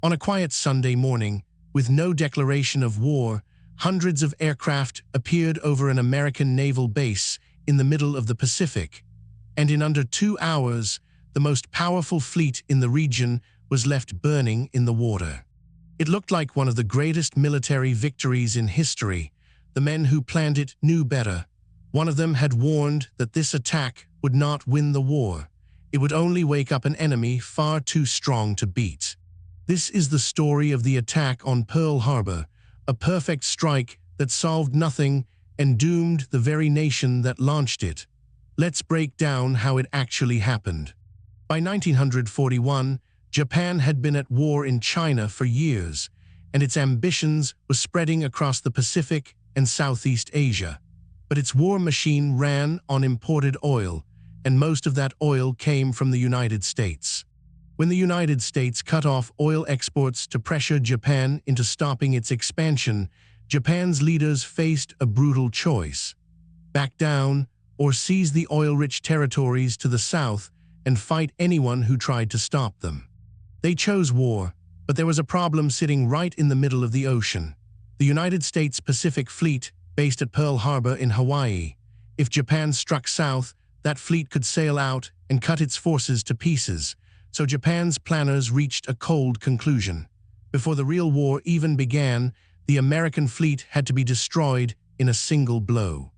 On a quiet Sunday morning, with no declaration of war, hundreds of aircraft appeared over an American naval base in the middle of the Pacific, and in under 2 hours, the most powerful fleet in the region was left burning in the water. It looked like one of the greatest military victories in history. The men who planned it knew better. One of them had warned that this attack would not win the war. It would only wake up an enemy far too strong to beat. This is the story of the attack on Pearl Harbor, a perfect strike that solved nothing and doomed the very nation that launched it. Let's break down how it actually happened. By 1941, Japan had been at war in China for years, and its ambitions were spreading across the Pacific and Southeast Asia. But its war machine ran on imported oil, and most of that oil came from the United States. When the United States cut off oil exports to pressure Japan into stopping its expansion, Japan's leaders faced a brutal choice: back down or seize the oil-rich territories to the south and fight anyone who tried to stop them. They chose war, but there was a problem sitting right in the middle of the ocean. The United States Pacific Fleet, based at Pearl Harbor in Hawaii. If Japan struck south, that fleet could sail out and cut its forces to pieces. So Japan's planners reached a cold conclusion. Before the real war even began, the American fleet had to be destroyed in a single blow.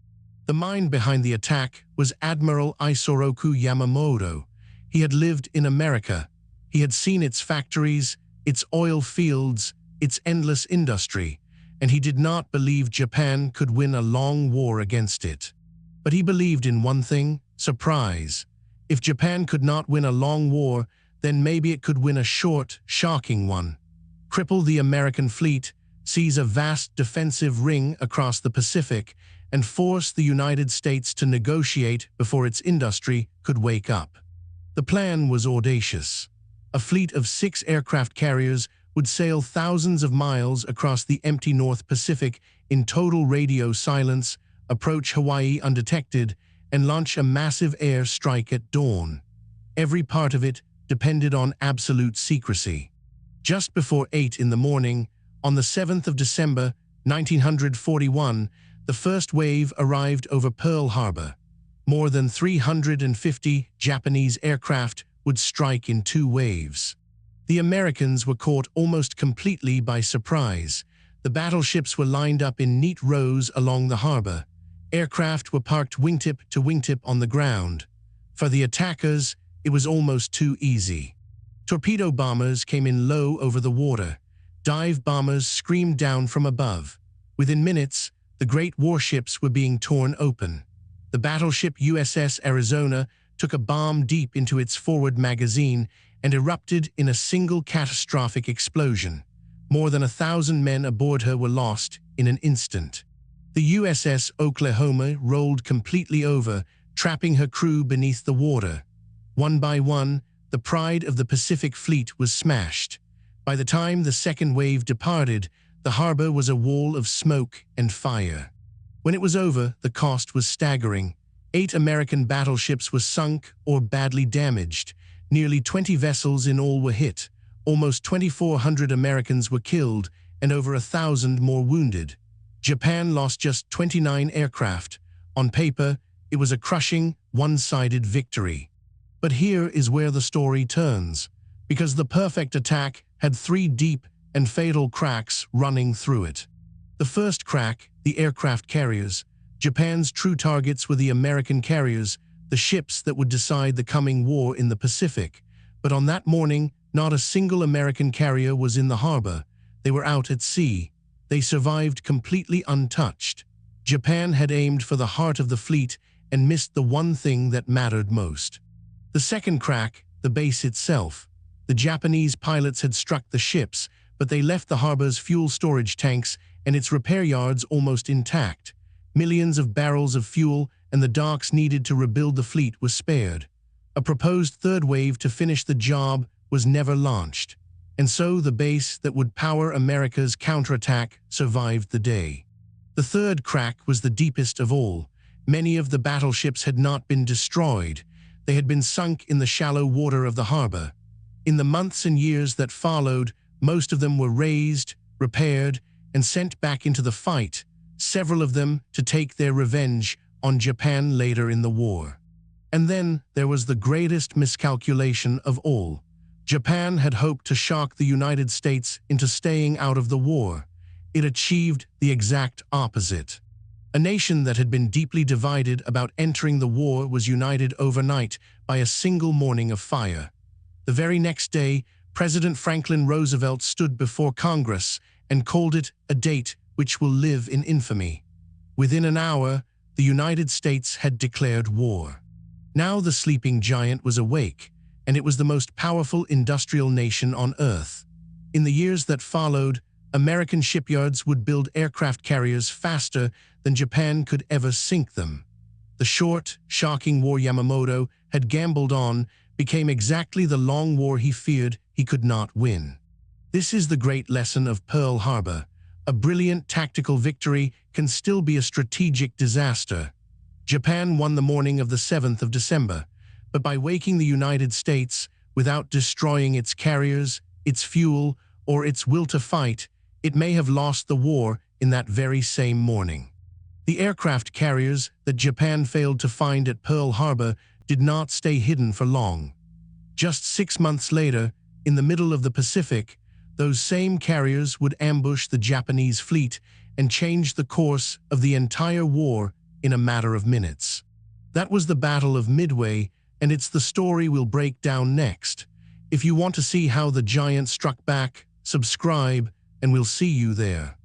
The mind behind the attack was Admiral Isoroku Yamamoto. He had lived in America. He had seen its factories, its oil fields, its endless industry, and he did not believe Japan could win a long war against it. But he believed in one thing: surprise. If Japan could not win a long war, then maybe it could win a short, shocking one. Cripple the American fleet, seize a vast defensive ring across the Pacific, and force the United States to negotiate before its industry could wake up. The plan was audacious. A fleet of 6 aircraft carriers would sail thousands of miles across the empty North Pacific in total radio silence, approach Hawaii undetected, and launch a massive air strike at dawn. Every part of it depended on absolute secrecy. Just before 8 in the morning, on the 7th of December, 1941, the first wave arrived over Pearl Harbor. More than 350 Japanese aircraft would strike in 2 waves. The Americans were caught almost completely by surprise. The battleships were lined up in neat rows along the harbor. Aircraft were parked wingtip to wingtip on the ground. For the attackers, it was almost too easy. Torpedo bombers came in low over the water. Dive bombers screamed down from above. Within minutes, the great warships were being torn open. The battleship USS Arizona took a bomb deep into its forward magazine and erupted in a single catastrophic explosion. More than 1,000 men aboard her were lost in an instant. The USS Oklahoma rolled completely over, trapping her crew beneath the water. One by one, the pride of the Pacific Fleet was smashed. By the time the second wave departed, the harbor was a wall of smoke and fire. When it was over, the cost was staggering. 8 American battleships were sunk or badly damaged. Nearly 20 vessels in all were hit. Almost 2,400 Americans were killed and over 1,000 more wounded. Japan lost just 29 aircraft. On paper, it was a crushing, one-sided victory. But here is where the story turns, because the perfect attack had 3 deep and fatal cracks running through it. The first crack, the aircraft carriers. Japan's true targets were the American carriers, the ships that would decide the coming war in the Pacific. But on that morning, not a single American carrier was in the harbor. They were out at sea. They survived completely untouched. Japan had aimed for the heart of the fleet and missed the one thing that mattered most. The second crack, the base itself. The Japanese pilots had struck the ships, but they left the harbor's fuel storage tanks and its repair yards almost intact. Millions of barrels of fuel and the docks needed to rebuild the fleet were spared. A proposed third wave to finish the job was never launched. And so the base that would power America's counterattack survived the day. The third crack was the deepest of all. Many of the battleships had not been destroyed. They had been sunk in the shallow water of the harbor. In the months and years that followed, Most of them were raised, repaired, and sent back into the fight, several of them to take their revenge on Japan later in the war. And then there was the greatest miscalculation of all. Japan had hoped to shock the United States into staying out of the war. It achieved the exact opposite. A nation that had been deeply divided about entering the war was united overnight by a single morning of fire. The very next day, President Franklin Roosevelt stood before Congress and called it a date which will live in infamy. Within an hour, the United States had declared war. Now the sleeping giant was awake, and it was the most powerful industrial nation on Earth. In the years that followed, American shipyards would build aircraft carriers faster than Japan could ever sink them. The short, shocking war Yamamoto had gambled on became exactly the long war he feared he could not win. This is the great lesson of Pearl Harbor. A brilliant tactical victory can still be a strategic disaster. Japan won the morning of the 7th of December, but by waking the United States without destroying its carriers, its fuel, or its will to fight, it may have lost the war in that very same morning. The aircraft carriers that Japan failed to find at Pearl Harbor did not stay hidden for long. Just 6 months later, in the middle of the Pacific, those same carriers would ambush the Japanese fleet and change the course of the entire war in a matter of minutes. That was the Battle of Midway, and it's the story we'll break down next. If you want to see how the giant struck back, subscribe, and we'll see you there.